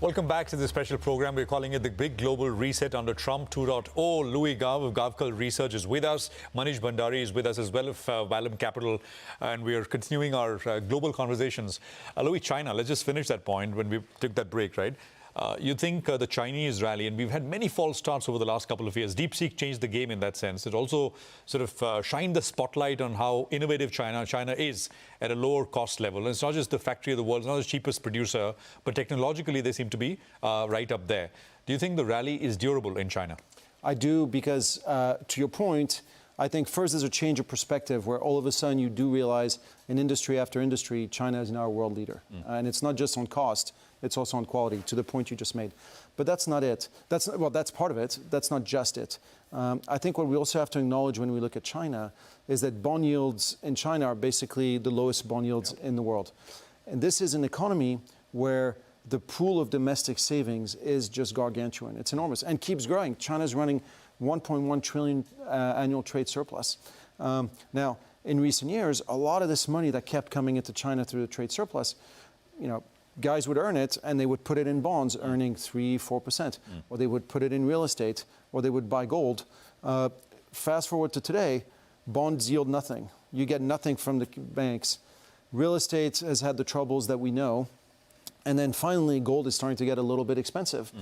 Welcome back to this special program. We're calling it the Big Global Reset under Trump 2.0. Louis Gav of Gavkal Research is with us. Manish Bhandari is with us as well of Vallum Capital. And we are continuing our global conversations. Louis, China, let's just finish that point when we took that break, right? You think the Chinese rally, and we've had many false starts over the last couple of years. DeepSeek changed the game in that sense. It also sort of shined the spotlight on how innovative China is at a lower cost level. And it's not just the factory of the world, it's not the cheapest producer, but technologically they seem to be right up there. Do you think the rally is durable in China? I do, because to your point, I think first there's a change of perspective where all of a sudden you do realize in industry after industry, China is now a world leader. And it's not just on cost, it's also on quality, to the point you just made. But that's not it. That's part of it. That's not just it. I think what we also have to acknowledge when we look at China is that bond yields in China are basically the lowest bond yields in the world. And this is an economy where the pool of domestic savings is just gargantuan. It's enormous and keeps growing. China's running 1.1 trillion annual trade surplus. Now, in recent years, a lot of this money that kept coming into China through the trade surplus, guys would earn it and they would put it in bonds earning 3-4%, or they would put it in real estate, or they would buy gold. Fast forward to today, bonds yield nothing. You get nothing from the banks. Real estate has had the troubles that we know. And then finally, gold is starting to get a little bit expensive.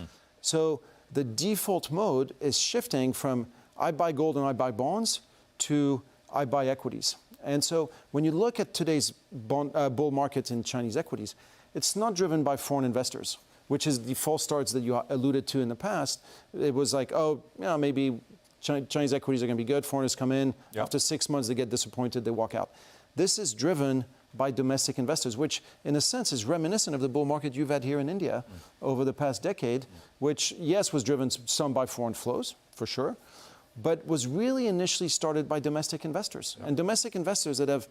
So the default mode is shifting from I buy gold and I buy bonds to I buy equities. And so when you look at today's bull market in Chinese equities, it's not driven by foreign investors, which is the false starts that you alluded to in the past. It was like, oh, yeah, maybe Chinese equities are going to be good. Foreigners come in. Yep. After 6 months, they get disappointed. They walk out. This is driven by domestic investors, which in a sense is reminiscent of the bull market you've had here in India over the past decade, which, yes, was driven some by foreign flows, for sure, but was really initially started by domestic investors. And domestic investors that have,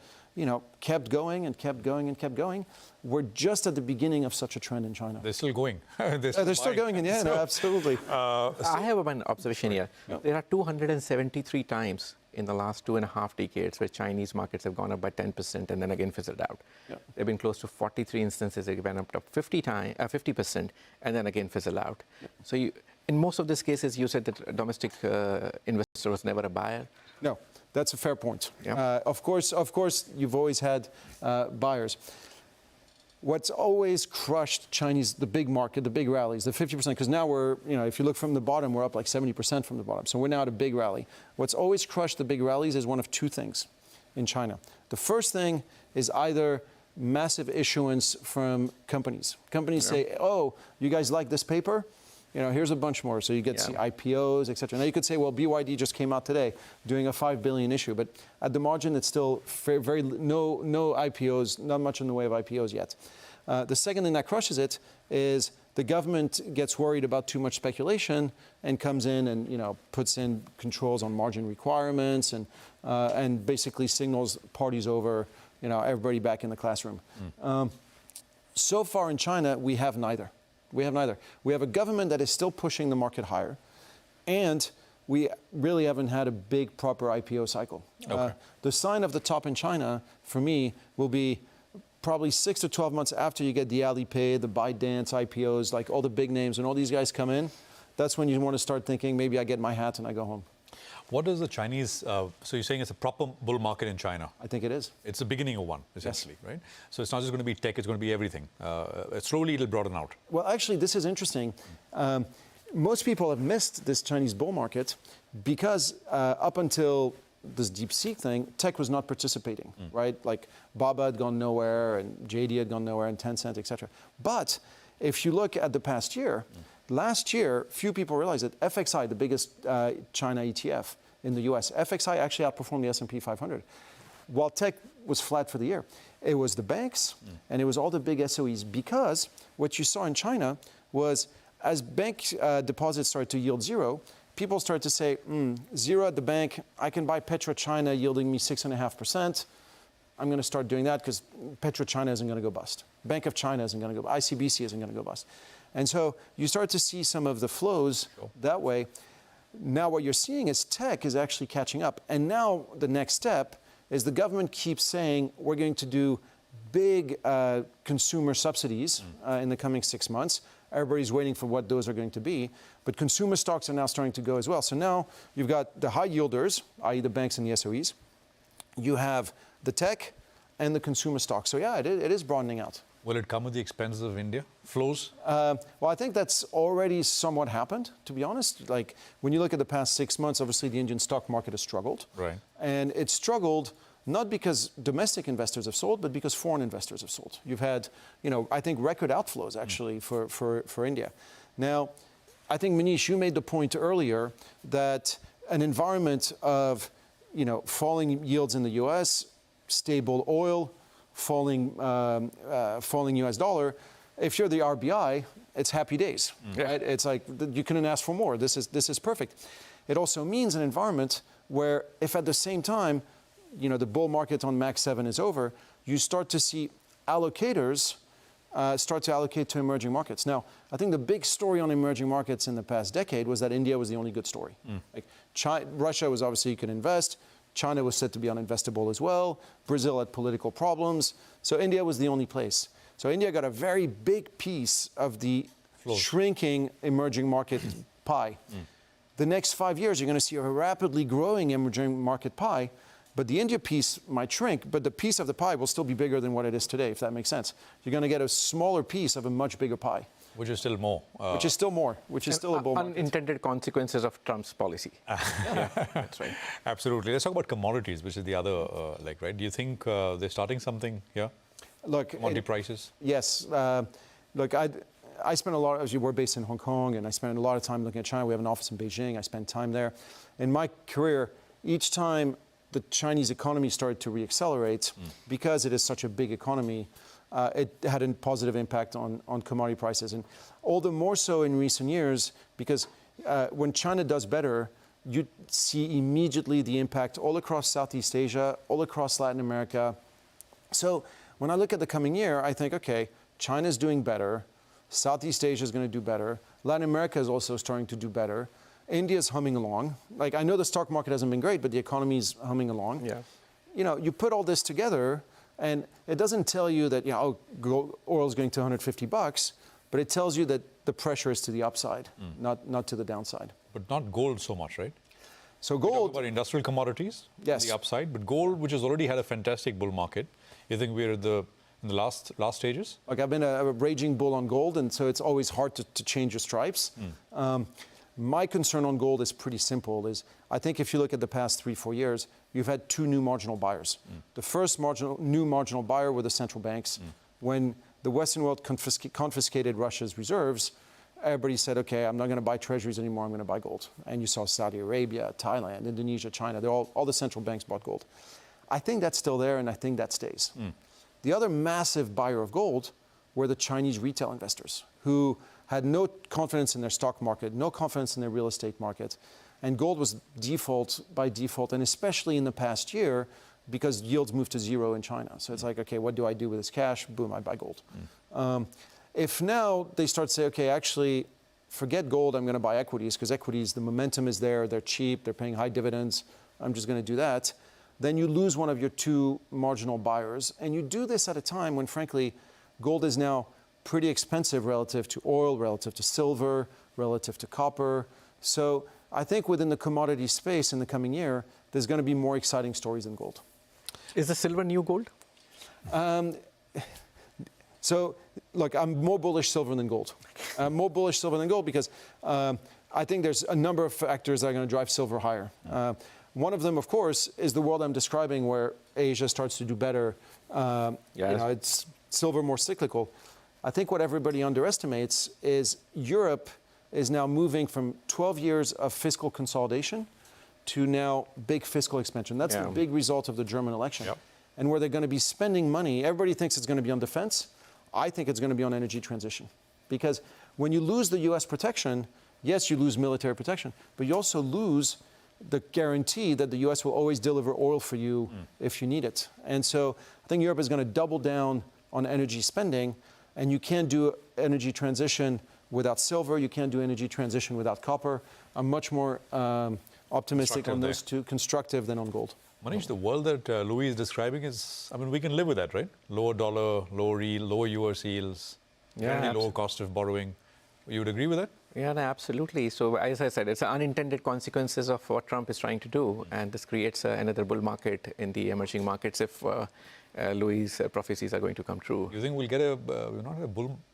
kept going and kept going and kept going, were just at the beginning of such a trend in China. They're still going. They're still going, and yeah, no, absolutely. I have an observation here. There are 273 times in the last 2.5 decades where Chinese markets have gone up by 10% and then again fizzled out. There have been close to 43 instances that went up to 50% and then again fizzled out. So in most of these cases, you said that domestic investor was never a buyer. No, that's a fair point. Of course, you've always had buyers. What's always crushed the big market, the big rallies, the 50%, because now we're, if you look from the bottom, we're up like 70% from the bottom. So we're now at a big rally. What's always crushed the big rallies is one of two things in China. The first thing is either massive issuance from companies. Companies say, oh, you guys like this paper? Here's a bunch more. So you get IPOs, et cetera. Now you could say, well, BYD just came out today doing a $5 billion issue, but at the margin, it's still very no IPOs, not much in the way of IPOs yet. The second thing that crushes it is the government gets worried about too much speculation and comes in and puts in controls on margin requirements and basically signals parties over, everybody back in the classroom. So far in China, we have neither. We have neither. We have a government that is still pushing the market higher, and we really haven't had a big proper IPO cycle. The sign of the top in China, for me, will be probably 6 to 12 months after you get the Alipay, the ByteDance IPOs, like all the big names, and all these guys come in. That's when you want to start thinking, maybe I get my hat and I go home. What does the Chinese, so you're saying it's a proper bull market in China? I think it is. It's the beginning of one, essentially, right? So it's not just going to be tech, it's going to be everything. Slowly it'll broaden out. Well, actually, this is interesting. Most people have missed this Chinese bull market because up until this DeepSeek thing, tech was not participating, right? Like Baba had gone nowhere, and JD had gone nowhere, and Tencent, et cetera. But if you look at the past year, last year, few people realized that FXI, the biggest China ETF in the US, FXI actually outperformed the S&P 500. While tech was flat for the year, it was the banks and it was all the big SOEs, because what you saw in China was as bank deposits started to yield zero, people started to say, zero at the bank, I can buy PetroChina yielding me 6.5%. I'm going to start doing that because PetroChina isn't going to go bust. Bank of China isn't going to go bust. ICBC isn't going to go bust. And so you start to see some of the flows that way. Now what you're seeing is tech is actually catching up. And now the next step is the government keeps saying we're going to do big consumer subsidies in the coming 6 months. Everybody's waiting for what those are going to be. But consumer stocks are now starting to go as well. So now you've got the high yielders, i.e. the banks and the SOEs. You have the tech and the consumer stocks. So yeah, it is broadening out. Will it come at the expense of India? Flows? Well, I think that's already somewhat happened, to be honest. Like, when you look at the past 6 months, obviously the Indian stock market has struggled. Right. And it's struggled not because domestic investors have sold, but because foreign investors have sold. You've had, I think record outflows actually for India. Now, I think, Manish, you made the point earlier that an environment of, falling yields in the US, stable oil, falling US dollar, if you're the RBI, it's happy days, right? It's like you couldn't ask for more. This is perfect. It also means an environment where if at the same time, the bull market on Max 7 is over, you start to see allocators start to allocate to emerging markets. Now, I think the big story on emerging markets in the past decade was that India was the only good story. Like Russia was obviously you could invest. China was said to be uninvestable as well. Brazil had political problems. So India was the only place. So India got a very big piece of the shrinking emerging market pie. The next 5 years, you're going to see a rapidly growing emerging market pie. But the India piece might shrink, but the piece of the pie will still be bigger than what it is today, if that makes sense. You're going to get a smaller piece of a much bigger pie. Which is still more. Which is still more, which is still a bull market. Unintended consequences of Trump's policy. Yeah, that's right. Absolutely. Let's talk about commodities, which is the other leg, right? Do you think they're starting something here? Look, commodity prices? Yes. Look, I spent a lot, as you were based in Hong Kong, and I spent a lot of time looking at China. We have an office in Beijing. I spent time there. In my career, each time the Chinese economy started to reaccelerate, because it is such a big economy, it had a positive impact on commodity prices. And all the more so in recent years, because when China does better, you see immediately the impact all across Southeast Asia, all across Latin America. So when I look at the coming year, I think, okay, China's doing better. Southeast Asia is going to do better. Latin America is also starting to do better. India's humming along. Like, I know the stock market hasn't been great, but the economy's humming along. Yeah. You put all this together, and it doesn't tell you that, oil's going to $150, but it tells you that the pressure is to the upside, not to the downside. But not gold so much, right? So We talk gold, about industrial commodities, Yes. the upside, but gold, which has already had a fantastic bull market, you think we're in the last stages? like I've been a raging bull on gold, and so it's always hard to change your stripes. My concern on gold is pretty simple. I think if you look at the past 3-4 years, you've had two new marginal buyers. The first new marginal buyer were the central banks. When the Western world confiscated Russia's reserves, everybody said, okay, I'm not going to buy treasuries anymore, I'm going to buy gold. And you saw Saudi Arabia, Thailand, Indonesia, China, all the central banks bought gold. I think that's still there, and I think that stays. The other massive buyer of gold were the Chinese retail investors, who had no confidence in their stock market, no confidence in their real estate market. And gold was by default, and especially in the past year, because yields moved to zero in China. So it's like, okay, what do I do with this cash? Boom, I buy gold. If now they start to say, okay, actually, forget gold, I'm going to buy equities, because equities, the momentum is there, they're cheap, they're paying high dividends, I'm just going to do that, then you lose one of your two marginal buyers. And you do this at a time when, frankly, gold is now pretty expensive relative to oil, relative to silver, relative to copper. So I think within the commodity space in the coming year, there's going to be more exciting stories than gold. Is the silver new gold? So, look, I'm more bullish silver than gold. I'm more bullish silver than gold because I think there's a number of factors that are going to drive silver higher. One of them, of course, is the world I'm describing where Asia starts to do better. It's silver more cyclical. I think what everybody underestimates is Europe is now moving from 12 years of fiscal consolidation to now big fiscal expansion. That's the big result of the German election. And where they're going to be spending money, everybody thinks it's going to be on defense. I think it's going to be on energy transition. Because when you lose the US protection, yes, you lose military protection, but you also lose the guarantee that the US will always deliver oil for you if you need it. And so I think Europe is going to double down on energy spending, and you can't do energy transition without silver, you can't do energy transition without copper. I'm much more optimistic on those two, constructive than on gold. Manish, the world that Louis is describing is, we can live with that, right? Lower dollar, lower yield, lower US yields, lower cost of borrowing. You would agree with that? Yeah, no, absolutely. So as I said, it's unintended consequences of what Trump is trying to do, and this creates another bull market in the emerging markets if Louis' prophecies are going to come true. You think we'll get a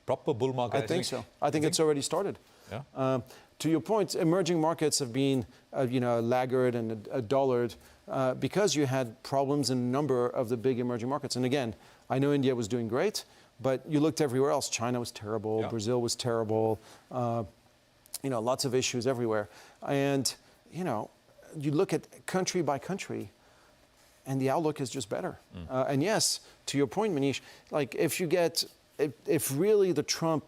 proper bull market? I think so. I think it's already started. Yeah. To your point, emerging markets have been, a laggard and a dullard because you had problems in a number of the big emerging markets. And again, I know India was doing great, but you looked everywhere else. China was terrible. Yeah. Brazil was terrible. Lots of issues everywhere. And, you look at country by country, and the outlook is just better. And yes, to your point, Manish, like if really the Trump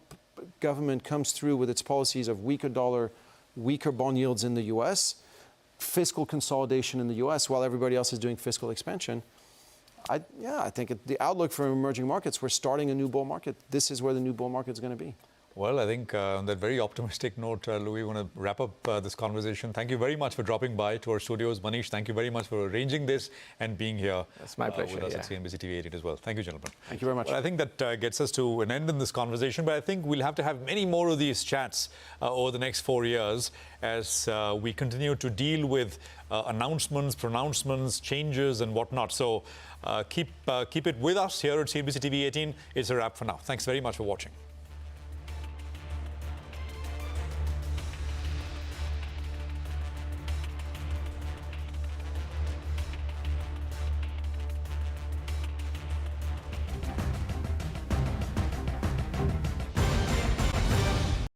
government comes through with its policies of weaker dollar, weaker bond yields in the U.S., fiscal consolidation in the U.S. while everybody else is doing fiscal expansion, I think the outlook for emerging markets, we're starting a new bull market. This is where the new bull market is going to be. Well, I think on that very optimistic note, Louis, we want to wrap up this conversation. Thank you very much for dropping by to our studios. Manish, thank you very much for arranging this and being here. It's my pleasure. With us at CNBC TV 18 as well. Thank you, gentlemen. Thank you very much. Well, I think that gets us to an end in this conversation, but I think we'll have to have many more of these chats over the next 4 years as we continue to deal with announcements, pronouncements, changes and whatnot. So keep it with us here at CNBC TV 18. It's a wrap for now. Thanks very much for watching.